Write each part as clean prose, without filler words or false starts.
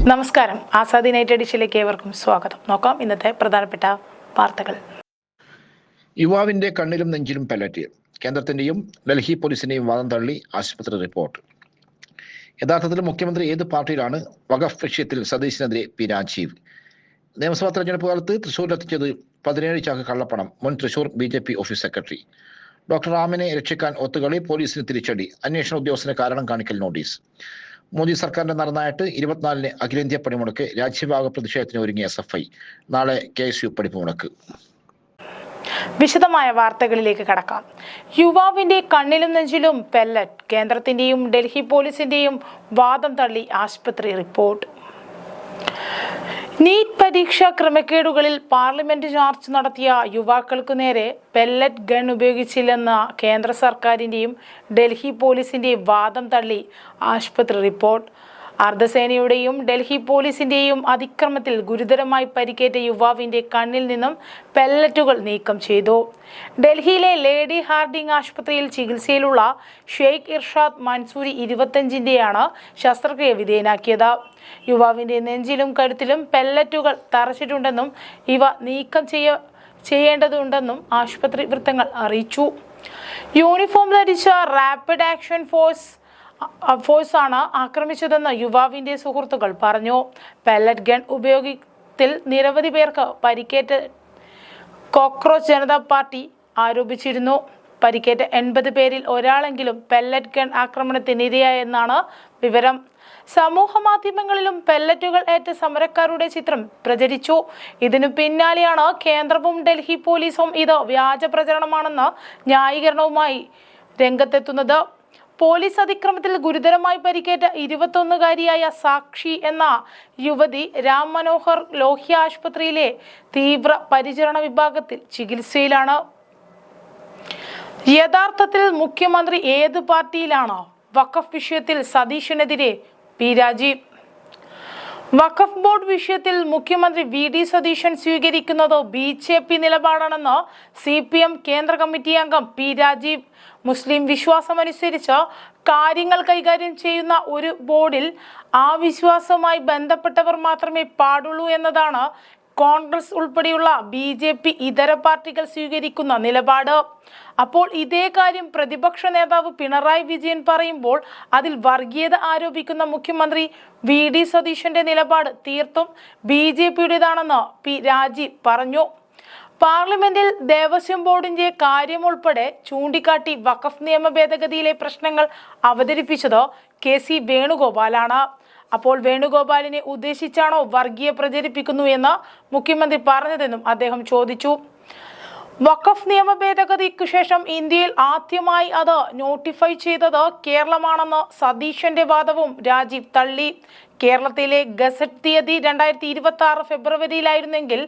നമസ്കാരം. ആസാദി നൈറ്റ് എഡിഷനിലേക്ക് ഏവർക്കും സ്വാഗതം. നോക്കാം ഇന്നത്തെ പ്രധാനപ്പെട്ട വാർത്തകൾ. യുവാവിന്റെ കണ്ണിലും നെഞ്ചിലും പെല്ലറ്റ്. കേന്ദ്രത്തിന്റെയും ഡൽഹി പോലീസിന്റെയും വാദം തള്ളി ആശുപത്രി റിപ്പോർട്ട്. യഥാർത്ഥത്തിൽ മുഖ്യമന്ത്രി ഏത് പാർട്ടിയിലാണ്? വഖഫ് വിഷയത്തിൽ സതീശിനെതിരെ പി രാജീവ്. നിയമസഭാ തെരഞ്ഞെടുപ്പ് കാലത്ത് തൃശൂരിലെത്തിച്ചത് 17 ചാക്ക് കള്ളപ്പണം. മുൻ Thrissur BJP office secretary. Doctor റാമിനെ രക്ഷിക്കാൻ ഒത്തുകളി, പോലീസിന് തിരിച്ചടി. അന്വേഷണ ഉദ്യോഗസ്ഥന് കാരണം കാണിക്കൽ നോട്ടീസ്. മോദി സർക്കാരിന്റെ നറുനായിട്ട് 24-ന് അഖിലേന്ത്യാ പണിമുടക്ക്. രാജ്യഭാഗ പ്രതിഷേധത്തിന് ഒരുങ്ങിയ SFI. നാളെ KSU പണിമുടക്ക്. വിശദമായ വാർത്തകളിലേക്ക് കടക്കാം. യുവാവിന്റെ കണ്ണിലും നെഞ്ചിലും പെല്ലറ്റ്. കേന്ദ്രത്തിന്റെയും ഡൽഹി പോലീസിന്റെയും വാദം തള്ളി ആശുപത്രി റിപ്പോർട്ട്. നീറ്റ് പരീക്ഷാ ക്രമക്കേടുകളിൽ പാർലമെന്റ് ചർച്ച നടത്തിയ യുവാക്കൾക്കു നേരെ പെല്ലറ്റ് ഗൺ ഉപയോഗിച്ചില്ലെന്ന കേന്ദ്ര സർക്കാരിന്റെയും ഡൽഹി പോലീസിന്റെയും വാദം തള്ളി ആശുപത്രി റിപ്പോർട്ട്. അർദ്ധസേനയുടെയും ഡൽഹി പോലീസിന്റെയും അതിക്രമത്തിൽ ഗുരുതരമായി പരിക്കേറ്റ യുവാവിന്റെ കണ്ണിൽ നിന്നും പെല്ലറ്റുകൾ നീക്കം ചെയ്തു. ഡൽഹിയിലെ ലേഡി ഹാർഡിംഗ് ആശുപത്രിയിൽ ചികിത്സയിലുള്ള ഷെയ്ഖ് ഇർഷാദ് മൻസൂരി 25-ന്റെയാണ് ശസ്ത്രക്രിയ വിധേയനാക്കിയത്. യുവാവിന്റെ നെഞ്ചിലും കഴുത്തിലും പെല്ലറ്റുകൾ തറച്ചിട്ടുണ്ടെന്നും ഇവ നീക്കം ചെയ്യേണ്ടതുണ്ടെന്നും ആശുപത്രി വൃത്തങ്ങൾ അറിയിച്ചു. യൂണിഫോം ധരിച്ച റാപ്പിഡ് ആക്ഷൻ ഫോഴ്സാണ് ആക്രമിച്ചതെന്ന് യുവാവിന്റെ സുഹൃത്തുക്കൾ പറഞ്ഞു. പെല്ലറ്റ് ഗൺ ഉപയോഗത്തിൽ നിരവധി പേർക്ക് പരിക്കേറ്റ കോക്രോച്ച് ജനതാ പാർട്ടി ആരോപിച്ചിരുന്നു. പരിക്കേറ്റ 80 പേരിൽ ഒരാളെങ്കിലും പെല്ലറ്റ് ഗൺ ആക്രമണത്തിന് ഇരയായെന്നാണ് വിവരം. സമൂഹ മാധ്യമങ്ങളിലും പെല്ലറ്റുകൾ ഏറ്റ സമരക്കാരുടെ ചിത്രം പ്രചരിച്ചു. ഇതിനു പിന്നാലെയാണ് കേന്ദ്രവും ഡൽഹി പോലീസും ഇത് വ്യാജ പ്രചരണമാണെന്ന ന്യായീകരണവുമായി രംഗത്തെത്തുന്നത്. പോലീസ് അതിക്രമത്തിൽ ഗുരുതരമായി പരിക്കേറ്റ 21-കാരിയായ സാക്ഷി എന്ന യുവതി രാം മനോഹർ ലോഹ്യ ആശുപത്രിയിലെ തീവ്ര പരിചരണ വിഭാഗത്തിൽ ചികിത്സയിലാണ്. യഥാർത്ഥത്തിൽ മുഖ്യമന്ത്രി ഏത് പാർട്ടിയിലാണ്? വഖഫ് വിഷയത്തിൽ സതീശനെതിരെ പി രാജീവ്. വഖഫ് ബോർഡ് വിഷയത്തിൽ മുഖ്യമന്ത്രി VD സതീശൻ സ്വീകരിക്കുന്നത് BJP നിലപാടാണെന്ന് CPM കേന്ദ്ര കമ്മിറ്റി അംഗം പി രാജീവ്. മുസ്ലിം വിശ്വാസമനുസരിച്ച് കാര്യങ്ങൾ കൈകാര്യം ചെയ്യുന്ന ഒരു ബോർഡിൽ ആ വിശ്വാസവുമായി ബന്ധപ്പെട്ടവർ മാത്രമേ പാടുള്ളൂ എന്നതാണ് കോൺഗ്രസ് ഉൾപ്പെടെയുള്ള BJP ഇതര പാർട്ടികൾ സ്വീകരിക്കുന്ന നിലപാട്. അപ്പോൾ ഇതേ കാര്യം പ്രതിപക്ഷ നേതാവ് പിണറായി വിജയൻ പറയുമ്പോൾ അതിൽ വർഗീയത ആരോപിക്കുന്ന മുഖ്യമന്ത്രി VD സതീശന്റെ നിലപാട് തീർത്തും BJPയുടേതാണെന്ന് പി രാജീവ് പറഞ്ഞു. പാർലമെന്റിൽ ദേവസ്വം ബോർഡിന്റെ കാര്യമുൾപ്പെടെ ചൂണ്ടിക്കാട്ടി വഖഫ് നിയമ ഭേദഗതിയിലെ പ്രശ്നങ്ങൾ അവതരിപ്പിച്ചത് KC വേണുഗോപാലാണ്. അപ്പോൾ വേണുഗോപാലിനെ ഉദ്ദേശിച്ചാണോ വർഗീയ പ്രചരിപ്പിക്കുന്നു എന്ന് മുഖ്യമന്ത്രി പറഞ്ഞതെന്നും അദ്ദേഹം ചോദിച്ചു. വഖഫ് നിയമ ഭേദഗതിക്കു ശേഷം ഇന്ത്യയിൽ ആദ്യമായി അത് നോട്ടിഫൈ ചെയ്തത് കേരളമാണെന്ന് സതീശന്റെ വാദവും രാജീവ് തള്ളി. കേരളത്തിലെ ഗസറ്റ് തീയതി 2026 ഫെബ്രുവരിയിലായിരുന്നെങ്കിൽ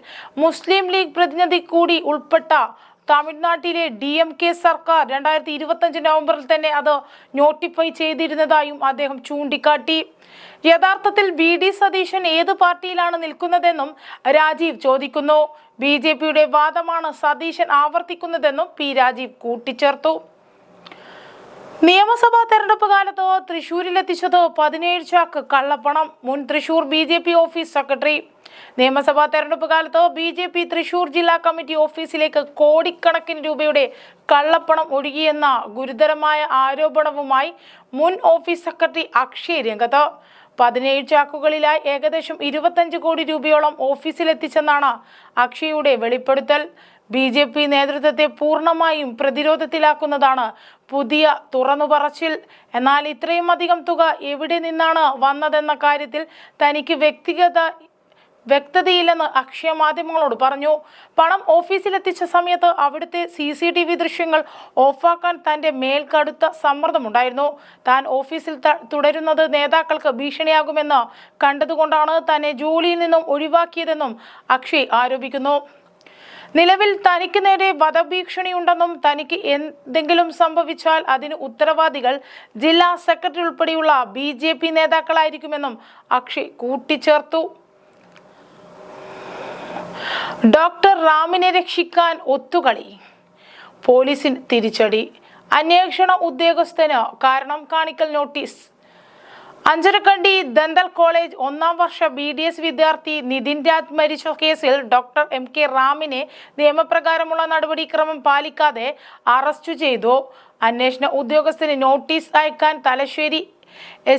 മുസ്ലിം ലീഗ് പ്രതിനിധി കൂടി ഉൾപ്പെട്ട തമിഴ്നാട്ടിലെ DMK സർക്കാർ 2025 നവംബറിൽ തന്നെ അത് നോട്ടിഫൈ ചെയ്തിരുന്നതായും അദ്ദേഹം ചൂണ്ടിക്കാട്ടി. യഥാർത്ഥത്തിൽ VD സതീശൻ ഏത് പാർട്ടിയിലാണ് നിൽക്കുന്നതെന്നും രാജീവ് ചോദിക്കുന്നു. BJPയുടെ വാദമാണ് സതീശൻ ആവർത്തിക്കുന്നതെന്നും പി രാജീവ് കൂട്ടിച്ചേർത്തു. നിയമസഭാ തെരഞ്ഞെടുപ്പ് കാലത്ത് തൃശൂരിലെത്തിച്ചത് 17 ചാക്ക് കള്ളപ്പണം. മുൻ തൃശൂർ BJP ഓഫീസ് സെക്രട്ടറി. നിയമസഭാ തെരഞ്ഞെടുപ്പ് കാലത്ത് BJP തൃശൂർ ജില്ലാ കമ്മിറ്റി ഓഫീസിലേക്ക് കോടിക്കണക്കിന് രൂപയുടെ കള്ളപ്പണം ഒഴുകിയെന്ന ഗുരുതരമായ ആരോപണവുമായി മുൻ ഓഫീസ് സെക്രട്ടറി അക്ഷയ് രംഗത്ത്. 17 ചാക്കുകളിലായി ഏകദേശം 25 കോടി രൂപയോളം ഓഫീസിലെത്തിച്ചെന്നാണ് അക്ഷയുടെ വെളിപ്പെടുത്തൽ. BJP നേതൃത്വത്തെ പൂർണ്ണമായും പ്രതിരോധത്തിലാക്കുന്നതാണ് പുതിയ തുറന്നുപറച്ചിൽ. എന്നാൽ ഇത്രയും അധികം തുക എവിടെ നിന്നാണ് വന്നതെന്ന കാര്യത്തിൽ തനിക്ക് വ്യക്തതയില്ലെന്ന് അക്ഷയ മാധ്യമങ്ങളോട് പറഞ്ഞു. പണം ഓഫീസിലെത്തിച്ച സമയത്ത് അവിടുത്തെ CCTV ദൃശ്യങ്ങൾ ഓഫാക്കാൻ തന്റെ മേൽ കടുത്ത സമ്മർദ്ദമുണ്ടായിരുന്നു. താൻ ഓഫീസിൽ തുടരുന്നത് നേതാക്കൾക്ക് ഭീഷണിയാകുമെന്ന് കണ്ടതുകൊണ്ടാണ് തന്നെ ജോലിയിൽ നിന്നും ഒഴിവാക്കിയതെന്നും അക്ഷയ് ആരോപിക്കുന്നു. നിലവിൽ തനിക്ക് നേരെ വധഭീഷണിയുണ്ടെന്നും തനിക്ക് എന്തെങ്കിലും സംഭവിച്ചാൽ അതിന് ഉത്തരവാദികൾ ജില്ലാ സെക്രട്ടറി ഉൾപ്പെടെയുള്ള BJP നേതാക്കളായിരിക്കുമെന്നും അക്ഷയ് കൂട്ടിച്ചേർത്തു. ഡോക്ടർ റാമിനെ രക്ഷിക്കാൻ ഒത്തുകളി, പോലീസിന് തിരിച്ചടി. അന്വേഷണ ഉദ്യോഗസ്ഥന് കാരണം കാണിക്കൽ നോട്ടീസ്. അഞ്ചരക്കണ്ടി ദന്തൽ കോളേജ് 1ാം വർഷ BDS വിദ്യാർത്ഥി നിതിൻ രാജ് മരിച്ച കേസിൽ ഡോക്ടർ MK റാമിനെ നിയമപ്രകാരമുള്ള നടപടിക്രമം പാലിക്കാതെ അറസ്റ്റ് ചെയ്തു. അന്വേഷണ ഉദ്യോഗസ്ഥന് നോട്ടീസ് അയക്കാൻ തലശ്ശേരി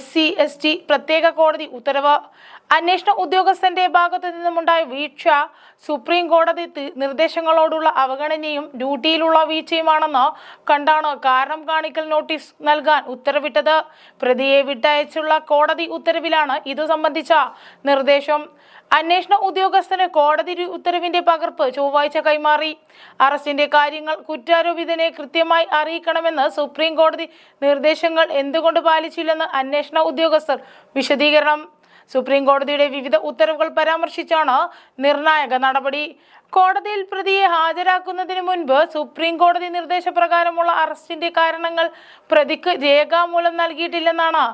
SC/ST പ്രത്യേക കോടതി ഉത്തരവ്. അന്വേഷണ ഉദ്യോഗസ്ഥന്റെ ഭാഗത്തു നിന്നുമുണ്ടായ വീഴ്ച സുപ്രീം കോടതി നിർദ്ദേശങ്ങളോടുള്ള അവഗണനയും ഡ്യൂട്ടിയിലുള്ള വീഴ്ചയുമാണെന്ന് കണ്ടാണ് കാരണം കാണിക്കൽ നോട്ടീസ് നൽകാൻ ഉത്തരവിട്ടത്. പ്രതിയെ വിട്ടയച്ചുള്ള കോടതി ഉത്തരവിലാണ് ഇതു സംബന്ധിച്ച നിർദ്ദേശം. അന്വേഷണ ഉദ്യോഗസ്ഥന് കോടതി ഉത്തരവിന്റെ പകർപ്പ് ചൊവ്വാഴ്ച കൈമാറി. അറസ്റ്റിന്റെ കാര്യങ്ങൾ കുറ്റാരോപിതനെ കൃത്യമായി അറിയിക്കണമെന്ന് സുപ്രീം കോടതി നിർദ്ദേശങ്ങൾ എന്തുകൊണ്ട് പാലിച്ചില്ലെന്ന് അന്വേഷണ ഉദ്യോഗസ്ഥർ വിശദീകരണം. സുപ്രീം കോടതിയുടെ വിവിധ ഉത്തരവുകൾ പരാമർശിച്ചാണ് നിർണായക നടപടി. കോടതിയിൽ പ്രതിയെ ഹാജരാക്കുന്നതിന് മുൻപ് സുപ്രീം കോടതി നിർദ്ദേശപ്രകാരമുള്ള അറസ്റ്റിന്റെ കാരണങ്ങൾ പ്രതിക്ക് രേഖാമൂലം നൽകിയിട്ടില്ലെന്നാണ്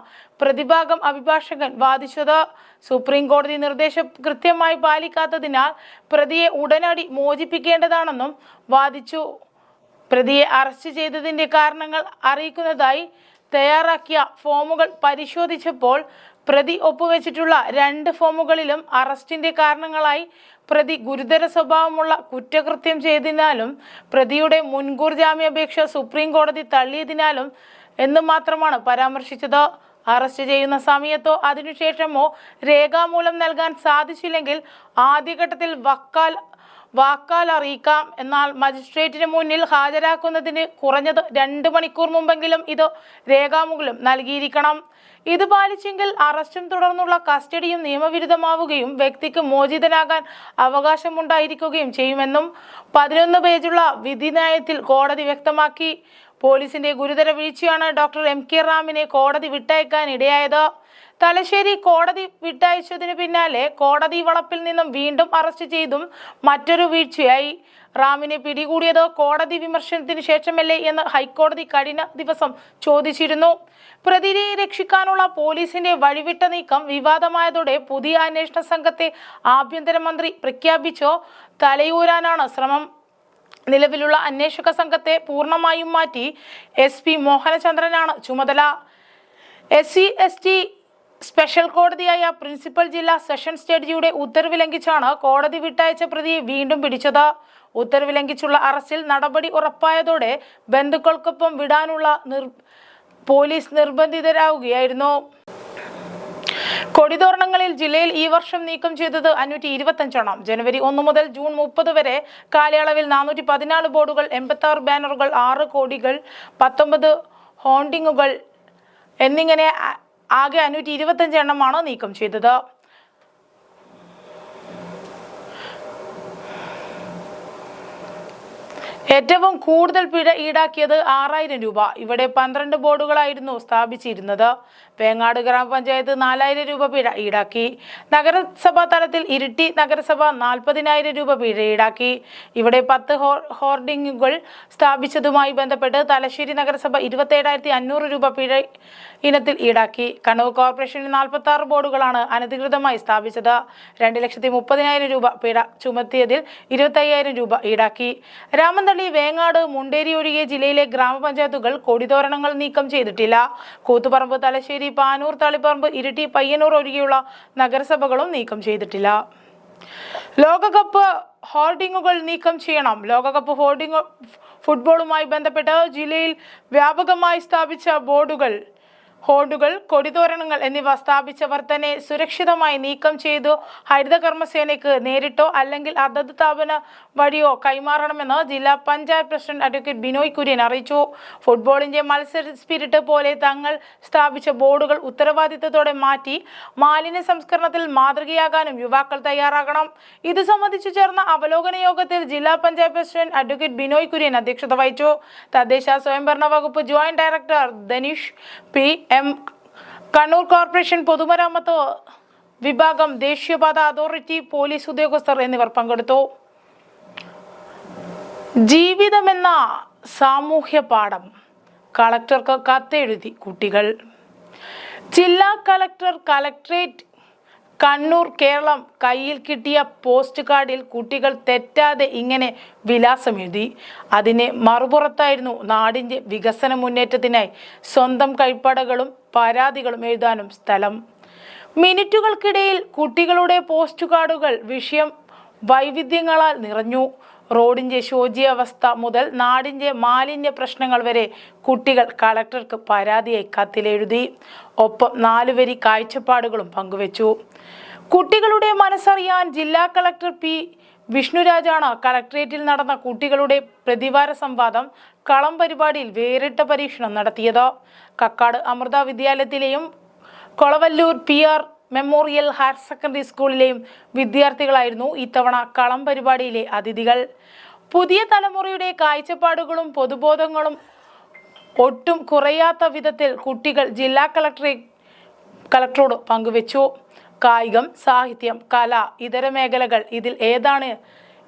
പ്രതിഭാഗം അഭിഭാഷകൻ വാദിച്ചത്. സുപ്രീം കോടതി നിർദ്ദേശം കൃത്യമായി പാലിക്കാത്തതിനാൽ പ്രതിയെ ഉടനടി മോചിപ്പിക്കേണ്ടതാണെന്നും വാദിച്ചു. പ്രതിയെ അറസ്റ്റ് ചെയ്തതിന്റെ കാരണങ്ങൾ അറിയിക്കുന്നതായി തയ്യാറാക്കിയ ഫോമുകൾ പരിശോധിച്ചപ്പോൾ പ്രതി ഒപ്പുവെച്ചിട്ടുള്ള 2 ഫോമുകളിലും അറസ്റ്റിന്റെ കാരണങ്ങളായി പ്രതി ഗുരുതര സ്വഭാവമുള്ള കുറ്റകൃത്യം ചെയ്തതിനാലും പ്രതിയുടെ മുൻകൂർ ജാമ്യാപേക്ഷ സുപ്രീം കോടതി തള്ളിയതിനാലും എന്ന് മാത്രമാണ് പരാമർശിച്ചത്. അറസ്റ്റ് ചെയ്യുന്ന സമയത്തോ അതിനുശേഷമോ രേഖാമൂലം നൽകാൻ സാധിച്ചില്ലെങ്കിൽ ആദ്യഘട്ടത്തിൽ വാക്കാൽ അറിയിക്കാം. എന്നാൽ മജിസ്ട്രേറ്റിന് മുന്നിൽ ഹാജരാക്കുന്നതിന് കുറഞ്ഞത് 2 മണിക്കൂർ മുമ്പെങ്കിലും ഇത് രേഖാമൂലം നൽകിയിരിക്കണം. ഇത് പാലിച്ചെങ്കിൽ അറസ്റ്റും തുടർന്നുള്ള കസ്റ്റഡിയും നിയമവിരുദ്ധമാവുകയും വ്യക്തിക്ക് മോചിതനാകാൻ അവകാശമുണ്ടായിരിക്കുകയും ചെയ്യുമെന്നും 11 പേജുള്ള വിധിന്യായത്തിൽ കോടതി വ്യക്തമാക്കി. പോലീസിന്റെ ഗുരുതര വീഴ്ചയാണ് ഡോക്ടർ MK റാമിനെ കോടതി വിട്ടയക്കാൻ ഇടയായത്. തലശ്ശേരി കോടതി വിട്ടയച്ചതിന് പിന്നാലെ കോടതി വളപ്പിൽ നിന്നും വീണ്ടും അറസ്റ്റ് ചെയ്തും മറ്റൊരു വീഴ്ചയായി. റാമിനെ പിടികൂടിയത് കോടതി വിമർശനത്തിന് ശേഷമല്ലേ എന്ന് ഹൈക്കോടതി കഴിഞ്ഞ ദിവസം ചോദിച്ചിരുന്നു. പ്രതിയെ രക്ഷിക്കാനുള്ള പോലീസിന്റെ വഴിവിട്ട നീക്കം വിവാദമായതോടെ പുതിയ അന്വേഷണ സംഘത്തെ ആഭ്യന്തരമന്ത്രി പ്രഖ്യാപിച്ചോ തലയൂരാനാണ് ശ്രമം. നിലവിലുള്ള അന്വേഷക സംഘത്തെ പൂർണ്ണമായും മാറ്റി SP മോഹനചന്ദ്രനാണ് ചുമതല. SC/ST സ്പെഷ്യൽ കോടതിയായ പ്രിൻസിപ്പൽ ജില്ലാ സെഷൻസ് ജഡ്ജിയുടെ ഉത്തരവ് ലംഘിച്ചാണ് കോടതി വിട്ടയച്ച പ്രതിയെ വീണ്ടും പിടിച്ചത്. ഉത്തരവ് ലംഘിച്ചുള്ള അറസ്റ്റിൽ നടപടി ഉറപ്പായതോടെ ബന്ധുക്കൾക്കൊപ്പം വിടാനുള്ള പോലീസ് നിർബന്ധിതരാവുകയായിരുന്നു. കൊടിതോരണങ്ങളിൽ ജില്ലയിൽ ഈ വർഷം നീക്കം ചെയ്തത് 525 എണ്ണം. ജനുവരി 1 മുതൽ ജൂൺ 30 വരെ കാലയളവിൽ 414 ബോർഡുകൾ, 86 ബാനറുകൾ, 6 കൊടികൾ, 19 ഹോർഡിങ്ങുകൾ എന്നിങ്ങനെ ആകെ 525 എണ്ണമാണ് നീക്കം ചെയ്തത്. ഏറ്റവും കൂടുതൽ പിഴ ഈടാക്കിയത് 6000 രൂപ. ഇവിടെ 12 ബോർഡുകളായിരുന്നു സ്ഥാപിച്ചിരുന്നത്. വേങ്ങാട് ഗ്രാമപഞ്ചായത്ത് 4000 രൂപ പിഴ ഈടാക്കി. നഗരസഭാ തലത്തിൽ ഇരിട്ടി നഗരസഭ 40,000 രൂപ പിഴ ഈടാക്കി. ഇവിടെ 10 ഹോർഡിങ്ങുകൾ സ്ഥാപിച്ചതുമായി ബന്ധപ്പെട്ട് തലശ്ശേരി നഗരസഭ 27,500 രൂപ പിഴ ഇനത്തിൽ ഈടാക്കി. കണ്ണൂർ കോർപ്പറേഷനിൽ 46 ബോർഡുകളാണ് അനധികൃതമായി സ്ഥാപിച്ചത്. 2,30,000 രൂപ പിഴ ചുമത്തിയതിൽ 25,000 രൂപ ഈടാക്കി. രാമന്തളി, വേങ്ങാട്, മുണ്ടേരി ഒഴികെ ജില്ലയിലെ ഗ്രാമപഞ്ചായത്തുകൾ കൊടിതോരണങ്ങൾ നീക്കം ചെയ്തിട്ടില്ല. കൂത്തുപറമ്പ്, തലശ്ശേരി, പാനൂർ, തളിപ്പറമ്പ്, ഇരിട്ടി, പയ്യന്നൂർ ഒഴികെയുള്ള നഗരസഭകളും നീക്കം ചെയ്തിട്ടില്ല. ലോകകപ്പ് ഹോർഡിങ്ങുകൾ നീക്കം ചെയ്യണം. ലോകകപ്പ് ഫുട്ബോളുമായി ബന്ധപ്പെട്ട് ജില്ലയിൽ വ്യാപകമായി സ്ഥാപിച്ച ഹോർഡുകൾ, കൊടിതോരണങ്ങൾ എന്നിവ സ്ഥാപിച്ചവർ തന്നെ സുരക്ഷിതമായി നീക്കം ചെയ്തു ഹരിതകർമ്മസേനയ്ക്ക് നേരിട്ടോ അല്ലെങ്കിൽ അതത് സ്ഥാപന വഴിയോ കൈമാറണമെന്ന് ജില്ലാ പഞ്ചായത്ത് പ്രസിഡന്റ് അഡ്വക്കേറ്റ് ബിനോയ് കുര്യൻ അറിയിച്ചു. ഫുട്ബോളിന്റെ മത്സര സ്പിരിറ്റ് പോലെ തങ്ങൾ സ്ഥാപിച്ച ബോർഡുകൾ ഉത്തരവാദിത്തത്തോടെ മാറ്റി മാലിന്യ സംസ്കരണത്തിൽ മാതൃകയാകാനും യുവാക്കൾ തയ്യാറാകണം. ഇത് സംബന്ധിച്ചു ചേർന്ന അവലോകന യോഗത്തിൽ ജില്ലാ പഞ്ചായത്ത് പ്രസിഡന്റ് അഡ്വക്കേറ്റ് ബിനോയ് കുര്യൻ അധ്യക്ഷത വഹിച്ചു. തദ്ദേശ സ്വയംഭരണ വകുപ്പ് joint director Dhanish PM, Kannur corporation പൊതുമരാമത്ത് വിഭാഗം, ദേശീയപാത അതോറിറ്റി, പോലീസ് ഉദ്യോഗസ്ഥർ എന്നിവർ പങ്കെടുത്തു. ജീവിതമെന്ന സാമൂഹ്യ പാഠം കളക്ടർക്ക് കത്തെഴുതി കുട്ടികൾ. ജില്ലാ കളക്ടർ കളക്ടറേറ്റ് കണ്ണൂർ കേരളം കയ്യിൽ കിട്ടിയ പോസ്റ്റ് കാർഡിൽ കുട്ടികൾ തെറ്റാതെ ഇങ്ങനെ വിലാസം എഴുതി. അതിന് മറുപുറത്തായിരുന്നു നാടിൻ്റെ വികസന മുന്നേറ്റത്തിനായി സ്വന്തം കൈപ്പടകളും പരാതികളും എഴുതാനും സ്ഥലം. മിനിറ്റുകൾക്കിടയിൽ കുട്ടികളുടെ പോസ്റ്റ് കാർഡുകൾ വിഷയം വൈവിധ്യങ്ങളാൽ നിറഞ്ഞു. റോഡിന്റെ ശോച്യാവസ്ഥ മുതൽ നാടിന്റെ മാലിന്യ പ്രശ്നങ്ങൾ വരെ കുട്ടികൾ കളക്ടർക്ക് പരാതിയായി കത്തിലെഴുതി. ഒപ്പം 4 വരി കാഴ്ചപ്പാടുകളും പങ്കുവച്ചു. കുട്ടികളുടെ മനസ്സറിയാൻ ജില്ലാ കളക്ടർ പി വിഷ്ണുരാജാണ് കളക്ടറേറ്റിൽ നടന്ന കുട്ടികളുടെ പ്രതിവാര സംവാദം കളം പരിപാടിയിൽ വേറിട്ട പരീക്ഷണം നടത്തിയത്. കക്കാട് അമൃത വിദ്യാലയത്തിലെയും Kolavallur PR memorial higher secondary സ്കൂളിലെയും വിദ്യാർത്ഥികളായിരുന്നു ഇത്തവണ കളം പരിപാടിയിലെ അതിഥികൾ. പുതിയ തലമുറയുടെ കാഴ്ചപ്പാടുകളും പൊതുബോധങ്ങളും ഒട്ടും കുറയാത്ത വിധത്തിൽ കുട്ടികൾ ജില്ലാ കളക്ടറോട് പങ്കുവച്ചു. കായികം, സാഹിത്യം, കല, ഇതര മേഖലകൾ ഇതിൽ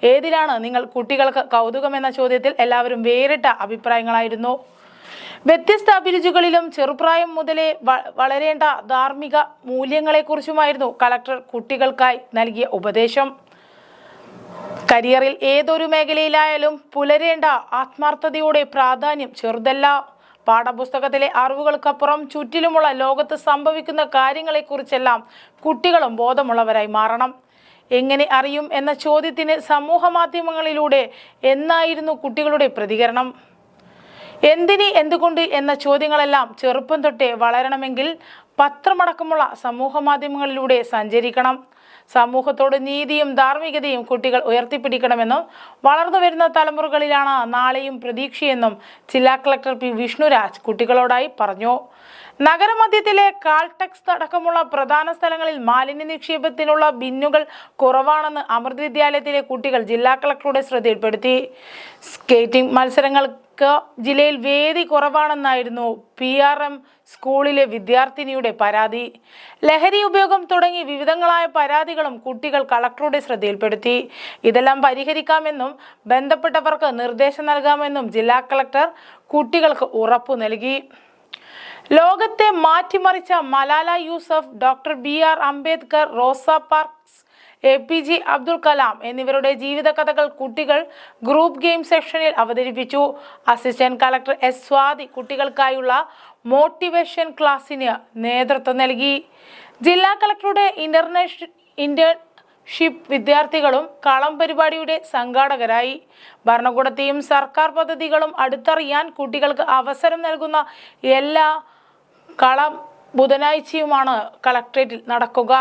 ഏതിലാണ് നിങ്ങൾ കുട്ടികൾക്ക് കൗതുകമെന്ന ചോദ്യത്തിൽ എല്ലാവരും വേറിട്ട അഭിപ്രായങ്ങളായിരുന്നു. വ്യത്യസ്ത അഭിരുചികളിലും ചെറുപ്രായം മുതലേ വളരേണ്ട ധാർമ്മിക മൂല്യങ്ങളെക്കുറിച്ചുമായിരുന്നു കളക്ടർ കുട്ടികൾക്കായി നൽകിയ ഉപദേശം. കരിയറിൽ ഏതൊരു മേഖലയിലായാലും പുലരേണ്ട ആത്മാർത്ഥതയുടെ പ്രാധാന്യം ചെറുതല്ല. പാഠപുസ്തകത്തിലെ അറിവുകൾക്കപ്പുറം ചുറ്റിലുമുള്ള ലോകത്ത് സംഭവിക്കുന്ന കാര്യങ്ങളെക്കുറിച്ചെല്ലാം കുട്ടികളും ബോധമുള്ളവരായി മാറണം. എങ്ങനെ അറിയും എന്ന ചോദ്യത്തിന് സമൂഹ മാധ്യമങ്ങളിലൂടെ എന്നായിരുന്നു കുട്ടികളുടെ പ്രതികരണം. എന്തിന്, എന്തുകൊണ്ട് എന്ന ചോദ്യങ്ങളെല്ലാം ചെറുപ്പം തൊട്ടേ വളരണമെങ്കിൽ പത്രമടക്കമുള്ള സമൂഹ മാധ്യമങ്ങളിലൂടെ സഞ്ചരിക്കണം. സമൂഹത്തോട് നീതിയും ധാർമ്മികതയും കുട്ടികൾ ഉയർത്തിപ്പിടിക്കണമെന്നും വളർന്നു വരുന്ന തലമുറകളിലാണ് നാളെയും പ്രതീക്ഷയെന്നും ജില്ലാ കളക്ടർ പി വിഷ്ണുരാജ് കുട്ടികളോടായി പറഞ്ഞു. നഗരമധ്യത്തിലെ കാൾടെക്സ് അടക്കമുള്ള പ്രധാന സ്ഥലങ്ങളിൽ മാലിന്യ നിക്ഷേപത്തിനുള്ള ബിന്നുകൾ കുറവാണെന്ന് അമൃത വിദ്യാലയത്തിലെ കുട്ടികൾ ജില്ലാ കളക്ടറുടെ ശ്രദ്ധയിൽപ്പെടുത്തി. സ്കേറ്റിംഗ് മത്സരങ്ങൾക്ക് ജില്ലയിൽ വേദി കുറവാണെന്നായിരുന്നു PRM സ്കൂളിലെ വിദ്യാർത്ഥിനിയുടെ പരാതി. ലഹരി ഉപയോഗം തുടങ്ങി വിവിധങ്ങളായ പരാതികളും കുട്ടികൾ കളക്ടറുടെ ശ്രദ്ധയിൽപ്പെടുത്തി. ഇതെല്ലാം പരിഹരിക്കാമെന്നും ബന്ധപ്പെട്ടവർക്ക് നിർദ്ദേശം നൽകാമെന്നും ജില്ലാ കളക്ടർ കുട്ടികൾക്ക് ഉറപ്പു നൽകി. ലോകത്തെ മാറ്റിമറിച്ച മലാല യൂസഫ്, ഡോക്ടർ BR അംബേദ്കർ, റോസ പാർക്സ്, APJ അബ്ദുൽ കലാം എന്നിവരുടെ ജീവിതകഥകൾ കുട്ടികൾ ഗ്രൂപ്പ് ഗെയിം സെക്ഷനിൽ അവതരിപ്പിച്ചു. അസിസ്റ്റന്റ് കളക്ടർ S സ്വാതി കുട്ടികൾക്കായുള്ള മോട്ടിവേഷൻ ക്ലാസ്സിന് നേതൃത്വം നൽകി. ജില്ലാ കളക്ടറുടെ ഇന്റേൺഷിപ്പ് വിദ്യാർത്ഥികളും കളം പരിപാടിയുടെ സംഘാടകരായി. ഭരണകൂടത്തെയും സർക്കാർ പദ്ധതികളും അടുത്തറിയാൻ കുട്ടികൾക്ക് അവസരം നൽകുന്ന എല്ലാ കളം ബുധനാഴ്ചയുമാണ് കളക്ടറേറ്റിൽ നടക്കുക.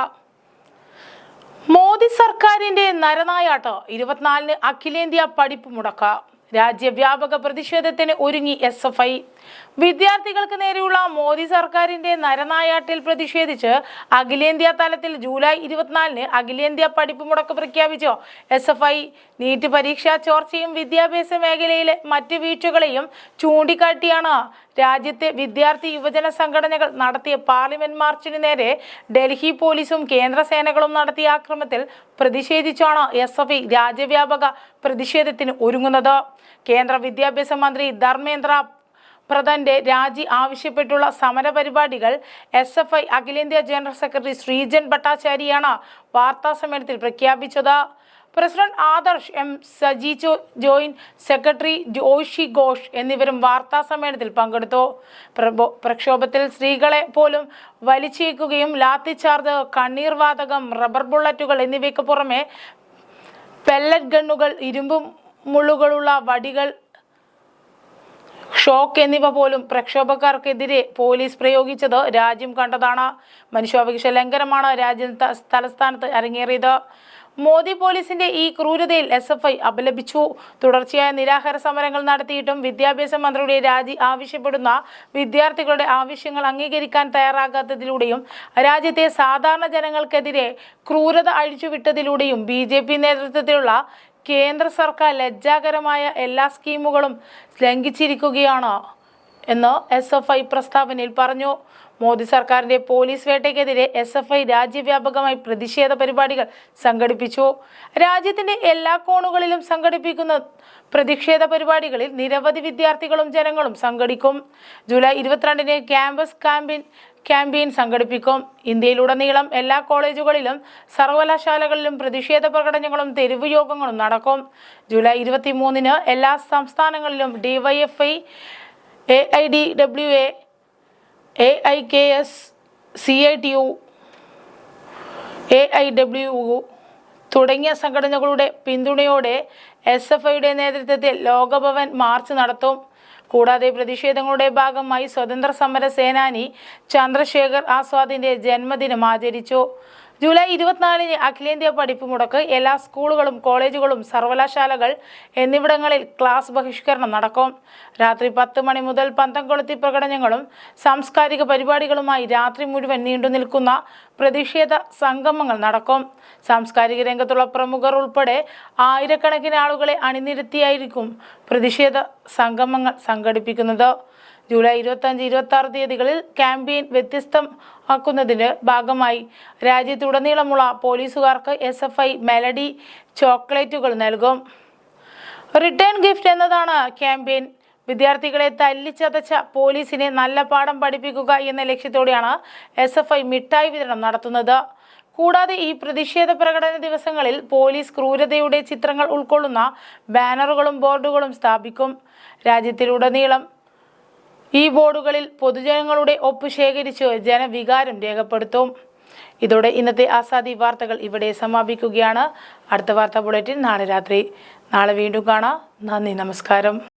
മോദി സർക്കാരിന്റെ നരനായാട്ട് 24-ന് അഖിലേന്ത്യാ പഠിപ്പ് മുടക്ക. രാജ്യവ്യാപക പ്രതിഷേധത്തിന് ഒരുങ്ങി SFI. വിദ്യാർത്ഥികൾക്ക് നേരെയുള്ള മോദി സർക്കാരിന്റെ നരനായാട്ടിൽ പ്രതിഷേധിച്ച് അഖിലേന്ത്യാ തലത്തിൽ ജൂലൈ 24-ന് അഖിലേന്ത്യാ പഠിപ്പ് മുടക്ക് പ്രഖ്യാപിച്ചു SFI. നീറ്റ് പരീക്ഷാ ചോർച്ചയും വിദ്യാഭ്യാസ മേഖലയിലെ മറ്റ് വീഴ്ചകളെയും ചൂണ്ടിക്കാട്ടിയാണ് രാജ്യത്തെ വിദ്യാർത്ഥി യുവജന സംഘടനകൾ നടത്തിയ പാർലമെന്റ് മാർച്ചിന് നേരെ ഡൽഹി പോലീസും കേന്ദ്ര സേനകളും നടത്തിയ ആക്രമണത്തിൽ പ്രതിഷേധിച്ചാണ് SFI രാജ്യവ്യാപക പ്രതിഷേധത്തിന് ഒരുങ്ങുന്നത്. കേന്ദ്ര വിദ്യാഭ്യാസ മന്ത്രി ധർമ്മേന്ദ്ര പ്രധാന്റെ രാജി ആവശ്യപ്പെട്ടുള്ള സമരപരിപാടികൾ SFI അഖിലേന്ത്യാ ജനറൽ സെക്രട്ടറി ശ്രീജൻ ഭട്ടാചാര്യയാണ് വാർത്താസമ്മേളനത്തിൽ പ്രഖ്യാപിച്ചത്. President Adarsh M Saji joint secretary Joshi Ghosh എന്നിവരും വാർത്താ സമ്മേളനത്തിൽ പങ്കെടുത്തു. പ്രക്ഷോഭത്തിൽ സ്ത്രീകളെ പോലും വലിച്ചേക്കുകയും ലാത്തിച്ചാർജ്, കണ്ണീർ വാതകം, റബ്ബർ ബുള്ളറ്റുകൾ എന്നിവയ്ക്ക് പുറമെ പെല്ലറ്റ് ഗണ്ണുകൾ, ഇരുമ്പ് മുള്ളുകളുള്ള വടികൾ, ഷോക്ക് എന്നിവ പോലും പ്രക്ഷോഭക്കാർക്കെതിരെ പോലീസ് പ്രയോഗിച്ചത് രാജ്യം കണ്ടതാണ്. മനുഷ്യാവകാശ ലംഘനമാണ് രാജ്യം തലസ്ഥാനത്ത് അരങ്ങേറിയത്. മോദി പോലീസിന്റെ ഈ ക്രൂരതയിൽ SFI അപലപിച്ചു. തുടർച്ചയായ നിരാഹാര സമരങ്ങൾ നടത്തിയിട്ടും വിദ്യാഭ്യാസ മന്ത്രിയുടെ രാജി ആവശ്യപ്പെടുന്ന വിദ്യാർത്ഥികളുടെ ആവശ്യങ്ങൾ അംഗീകരിക്കാൻ തയ്യാറാകാത്തതിലൂടെയും രാജ്യത്തെ സാധാരണ ജനങ്ങൾക്കെതിരെ ക്രൂരത അഴിച്ചുവിട്ടതിലൂടെയും BJP നേതൃത്വത്തിലുള്ള കേന്ദ്ര സർക്കാർ ലജ്ജാകരമായ എല്ലാ സ്കീമുകളും ലംഘിച്ചിരിക്കുകയാണ് എന്ന് SFI പ്രസ്താവനയിൽ പറഞ്ഞു. മോദി സർക്കാരിന്റെ പോലീസ് വേട്ടയ്ക്കെതിരെ SFI രാജ്യവ്യാപകമായി പ്രതിഷേധ പരിപാടികൾ സംഘടിപ്പിച്ചു. രാജ്യത്തിന്റെ എല്ലാ കോണുകളിലും സംഘടിപ്പിക്കുന്ന പ്രതിഷേധ പരിപാടികളിൽ നിരവധി വിദ്യാർത്ഥികളും ജനങ്ങളും സംഘടിക്കും. ജൂലൈ 22-ന് ക്യാമ്പസ് ക്യാമ്പയിൻ സംഘടിപ്പിക്കും. ഇന്ത്യയിലുടനീളം എല്ലാ കോളേജുകളിലും സർവകലാശാലകളിലും പ്രതിഷേധ പ്രകടനങ്ങളും തെരുവ് യോഗങ്ങളും നടക്കും. ജൂലൈ 23-ന് എല്ലാ സംസ്ഥാനങ്ങളിലും DYFI, AIDWA, AIKS, CITU, AIWU തുടങ്ങിയ സംഘടനകളുടെ പിന്തുണയോടെ SFIയുടെ നേതൃത്വത്തിൽ ലോകഭവൻ മാർച്ച് നടത്തും. കൂടാതെ പ്രതിഷേധങ്ങളുടെ ഭാഗമായി സ്വതന്ത്ര സമര സേനാനി ചന്ദ്രശേഖർ ആസാദിന്റെ ജന്മദിനം ആചരിച്ചു. ജൂലൈ 24-ന് അഖിലേന്ത്യാ പഠിപ്പ് മുടക്ക്, എല്ലാ സ്കൂളുകളും കോളേജുകളും സർവകലാശാലകൾ എന്നിവിടങ്ങളിൽ ക്ലാസ് ബഹിഷ്കരണം നടക്കും. രാത്രി 10 മണി മുതൽ പന്തം കൊളുത്തി പ്രകടനങ്ങളും സാംസ്കാരിക പരിപാടികളുമായി രാത്രി മുഴുവൻ നീണ്ടുനിൽക്കുന്ന പ്രതിഷേധ സംഗമങ്ങൾ നടക്കും. സാംസ്കാരിക രംഗത്തുള്ള പ്രമുഖർ ഉൾപ്പെടെ ആയിരക്കണക്കിന് ആളുകളെ അണിനിരത്തിയായിരിക്കും പ്രതിഷേധ സംഗമങ്ങൾ സംഘടിപ്പിക്കുന്നത്. ജൂലൈ 25-26 തീയതികളിൽ ക്യാമ്പയിൻ വ്യത്യസ്തമാക്കുന്നതിന്റെ ഭാഗമായി രാജ്യത്തുടനീളമുള്ള പോലീസുകാർക്ക് SFI മെലഡി ചോക്ലേറ്റുകൾ നൽകും. റിട്ടേൺ ഗിഫ്റ്റ് എന്നതാണ് ക്യാമ്പയിൻ. വിദ്യാർത്ഥികളെ തല്ലിച്ചതച്ച പോലീസിനെ നല്ല പാഠം പഠിപ്പിക്കുക എന്ന ലക്ഷ്യത്തോടെയാണ് SFI മിഠായി വിതരണം നടത്തുന്നത്. കൂടാതെ ഈ പ്രതിഷേധ പ്രകടന ദിവസങ്ങളിൽ പോലീസ് ക്രൂരതയുടെ ചിത്രങ്ങൾ ഉൾക്കൊള്ളുന്ന ബാനറുകളും ബോർഡുകളും സ്ഥാപിക്കും. രാജ്യത്തിലുടനീളം ഈ ബോർഡുകളിൽ പൊതുജനങ്ങളുടെ ഒപ്പ് ശേഖരിച്ച് ജനവികാരം രേഖപ്പെടുത്തും. ഇതോടെ ഇന്നത്തെ ആസാദി വാർത്തകൾ ഇവിടെ സമാപിക്കുകയാണ്. അടുത്ത വാർത്താ ബുള്ളറ്റിൻ നാളെ രാത്രി. നാളെ വീണ്ടും കാണാം. നന്ദി, നമസ്കാരം.